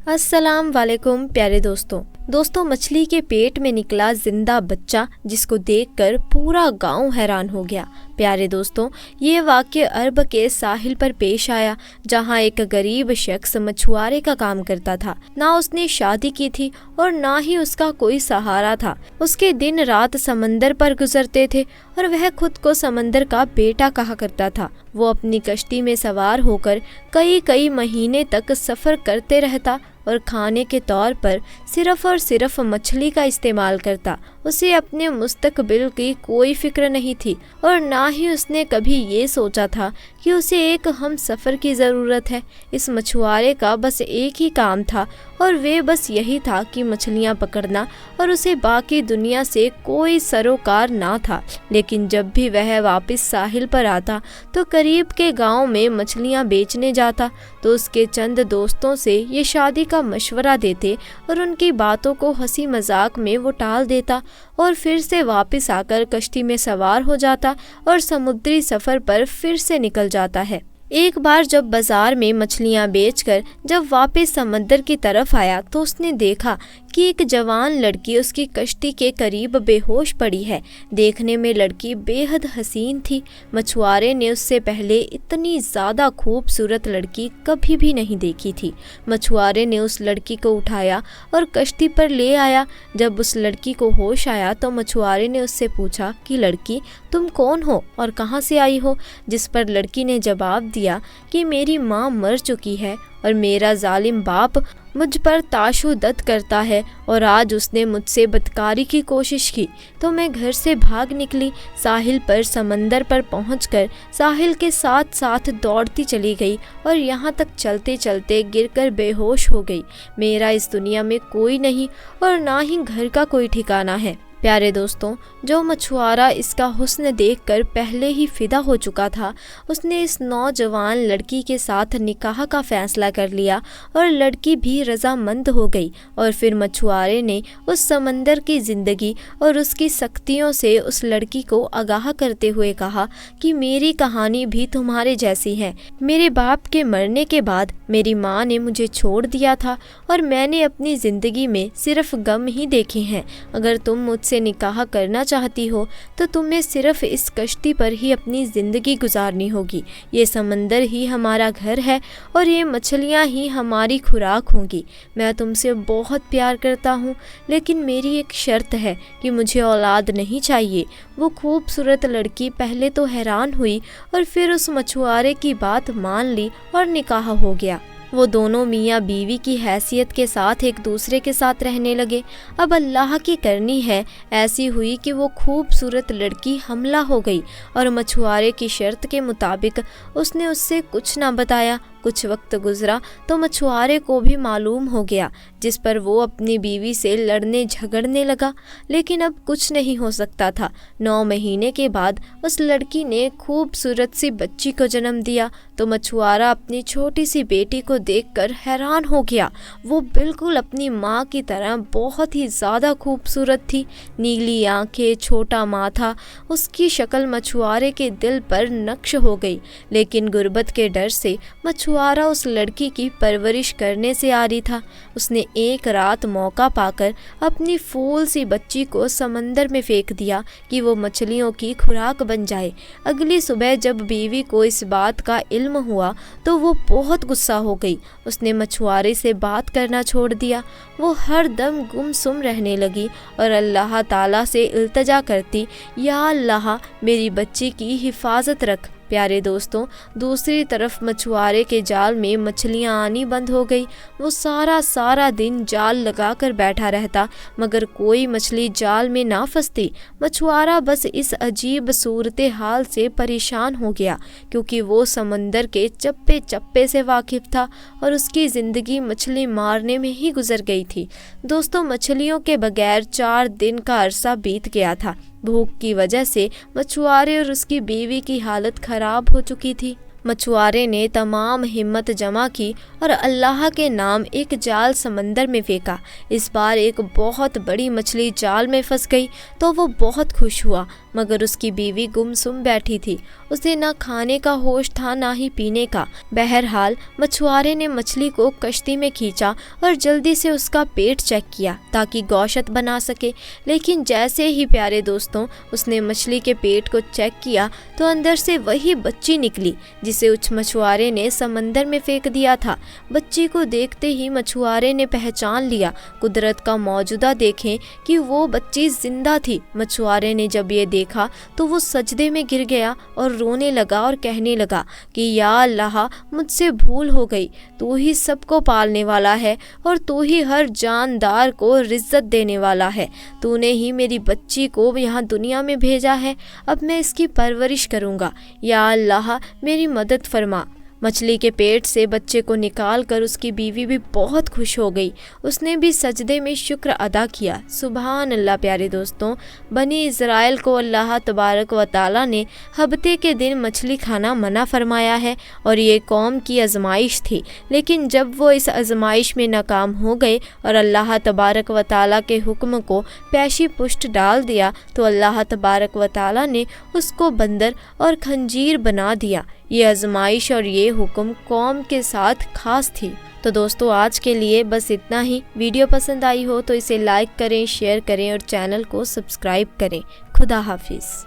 अस्सलाम वालेकुम प्यारे दोस्तों मछली के पेट में निकला जिंदा बच्चा जिसको देखकर पूरा गांव हैरान हो गया। प्यारे दोस्तों, ये वाक़या अरब के साहिल पर पेश आया, जहां एक गरीब शख्स मछुआरे का काम करता था। ना उसने शादी की थी और ना ही उसका कोई सहारा था। उसके दिन रात समंदर पर गुजरते थे और वह खुद को समंदर का बेटा कहा करता था। वो अपनी कश्ती में सवार होकर कई महीने तक सफ़र करते रहता और खाने के तौर पर सिर्फ और सिर्फ मछली का इस्तेमाल करता। उसे अपने मुस्तकबिल की कोई फिक्र नहीं थी और ना ही उसने कभी ये सोचा था कि उसे एक हम सफ़र की ज़रूरत है। इस मछुआरे का बस एक ही काम था और वे बस यही था कि मछलियाँ पकड़ना, और उसे बाकी दुनिया से कोई सरोकार ना था। लेकिन जब भी वह वापस साहिल पर आता तो करीब के गांव में मछलियाँ बेचने जाता तो उसके चंद दोस्तों से ये शादी का मशवरा देते और उनकी बातों को हंसी मजाक में वो टाल देता और फिर से वापस आकर कश्ती में सवार हो जाता और समुद्री सफ़र पर फिर से निकल जाता है। एक बार जब बाजार में मछलियां बेचकर जब वापस समंदर की तरफ आया तो उसने देखा कि एक जवान लड़की उसकी कश्ती के करीब बेहोश पड़ी है। देखने में लड़की बेहद हसीन थी। मछुआरे ने उससे पहले इतनी ज़्यादा खूबसूरत लड़की कभी भी नहीं देखी थी। मछुआरे ने उस लड़की को उठाया और कश्ती पर ले आया। जब उस लड़की को होश आया तो मछुआरे ने उससे पूछा कि लड़की, तुम कौन हो और कहाँ से आई हो? जिस पर लड़की ने जवाब दिया कि मेरी माँ मर चुकी है और मेरा जालिम बाप मुझ पर ताशुद्दत करता है और आज उसने मुझसे बदकारी की कोशिश की तो मैं घर से भाग निकली। साहिल पर समंदर पर पहुंचकर साहिल के साथ साथ दौड़ती चली गई और यहाँ तक चलते चलते गिरकर बेहोश हो गई। मेरा इस दुनिया में कोई नहीं और ना ही घर का कोई ठिकाना है। प्यारे दोस्तों, जो मछुआरा इसका हुस्न देखकर पहले ही फिदा हो चुका था, उसने इस नौजवान लड़की के साथ निकाह का फैसला कर लिया और लड़की भी रजामंद हो गई। और फिर मछुआरे ने उस समंदर की ज़िंदगी और उसकी सख्तियों से उस लड़की को आगाह करते हुए कहा कि मेरी कहानी भी तुम्हारे जैसी है। मेरे बाप के मरने के बाद मेरी माँ ने मुझे छोड़ दिया था और मैंने अपनी ज़िंदगी में सिर्फ गम ही देखे हैं। अगर तुम मुझसे निकाह करना चाहती हो तो तुम्हें सिर्फ इस कश्ती पर ही अपनी ज़िंदगी गुजारनी होगी। ये समंदर ही हमारा घर है और ये मछलियाँ ही हमारी खुराक होंगी। मैं तुमसे बहुत प्यार करता हूँ, लेकिन मेरी एक शर्त है कि मुझे औलाद नहीं चाहिए। वो खूबसूरत लड़की पहले तो हैरान हुई और फिर उस मछुआरे की बात मान ली और निकाह हो गया। वो दोनों मियाँ बीवी की हैसियत के साथ एक दूसरे के साथ रहने लगे। अब अल्लाह की करनी है ऐसी हुई कि वो खूबसूरत लड़की हमला हो गई और मछुआरे की शर्त के मुताबिक उसने उससे कुछ ना बताया। कुछ वक्त गुजरा तो मछुआरे को भी मालूम हो गया, जिस पर वो अपनी बीवी से लड़ने झगड़ने लगा। लेकिन अब कुछ नहीं हो सकता था। 9 महीने के बाद उस लड़की ने खूबसूरत सी बच्ची को जन्म दिया तो मछुआरा अपनी छोटी सी बेटी को देखकर हैरान हो गया। वो बिल्कुल अपनी माँ की तरह बहुत ही ज़्यादा खूबसूरत थी। नीली आंखें, छोटा माथा, उसकी शक्ल मछुआरे के दिल पर नक्श हो गई। लेकिन गुर्बत के डर से मछुआरा उस लड़की की परवरिश करने से आरी था। उसने एक रात मौका पाकर अपनी फूल सी बच्ची को समंदर में फेंक दिया कि वो मछलियों की खुराक बन जाए। अगली सुबह जब बीवी को इस बात का इल्म हुआ तो वो बहुत गुस्सा हो गई। उसने मछुआरे से बात करना छोड़ दिया। वो हर दम गुमसुम रहने लगी और अल्लाह ताला से इल्तिजा करती, या अल्लाह मेरी बच्ची की हिफाजत रख। प्यारे दोस्तों, दूसरी तरफ मछुआरे के जाल में मछलियां आनी बंद हो गई। वो सारा दिन जाल लगाकर बैठा रहता मगर कोई मछली जाल में ना फंसती। मछुआरा बस इस अजीब सूरत हाल से परेशान हो गया, क्योंकि वो समंदर के चप्पे चप्पे से वाकिफ था और उसकी ज़िंदगी मछली मारने में ही गुजर गई थी। दोस्तों, मछलियों के बगैर 4 दिन का अरसा बीत गया था। भूख की वजह से मछुआरे और उसकी बीवी की हालत खराब हो चुकी थी। मछुआरे ने तमाम हिम्मत जमा की और अल्लाह के नाम एक जाल समंदर में फेंका। इस बार एक बहुत बड़ी मछली जाल में फंस गई तो वो बहुत खुश हुआ, मगर उसकी बीवी गुमसुम बैठी थी। उसे ना खाने का होश था ना ही पीने का। बहरहाल मछुआरे ने मछली को कश्ती में खींचा और जल्दी से उसका पेट चेक किया ताकि गोश्त बना सके। लेकिन जैसे ही प्यारे दोस्तों उसने मछली के पेट को चेक किया तो अंदर से वही बच्ची निकली जिसे उस मछुआरे ने समंदर में फेंक दिया था। बच्ची को देखते ही मछुआरे ने पहचान लिया। कुदरत का मौजूदा देखें कि वो बच्ची जिंदा थी। मछुआरे ने जब ये देखा तो वो सजदे में गिर गया और रोने लगा और कहने लगा कि या अल्लाह, मुझसे भूल हो गई। तू ही सबको पालने वाला है और तू ही हर जानदार को इज्जत देने वाला है। तूने ही मेरी बच्ची को यहाँ दुनिया में भेजा है, अब मैं इसकी परवरिश करूँगा। या अल्लाह, मेरी मदद फरमा। मछली के पेट से बच्चे को निकाल कर उसकी बीवी भी बहुत खुश हो गई। उसने भी सजदे में शुक्र अदा किया। सुभान अल्लाह। प्यारे दोस्तों, बनी इज़राइल को अल्लाह तबारक व तआला ने हफ्ते के दिन मछली खाना मना फरमाया है और ये कौम की आजमाइश थी। लेकिन जब वो इस आजमाइश में नाकाम हो गए और अल्लाह तबारक व तआला के हुक्म को पेशी पुष्ट डाल दिया तो अल्लाह तबारक व तआला ने उसको बंदर और खंजीर बना दिया। ये आजमाइश और ये हुक्म कौम के साथ खास थी। तो दोस्तों, आज के लिए बस इतना ही। वीडियो पसंद आई हो तो इसे लाइक करें, शेयर करें और चैनल को सब्सक्राइब करें। खुदा हाफिज़।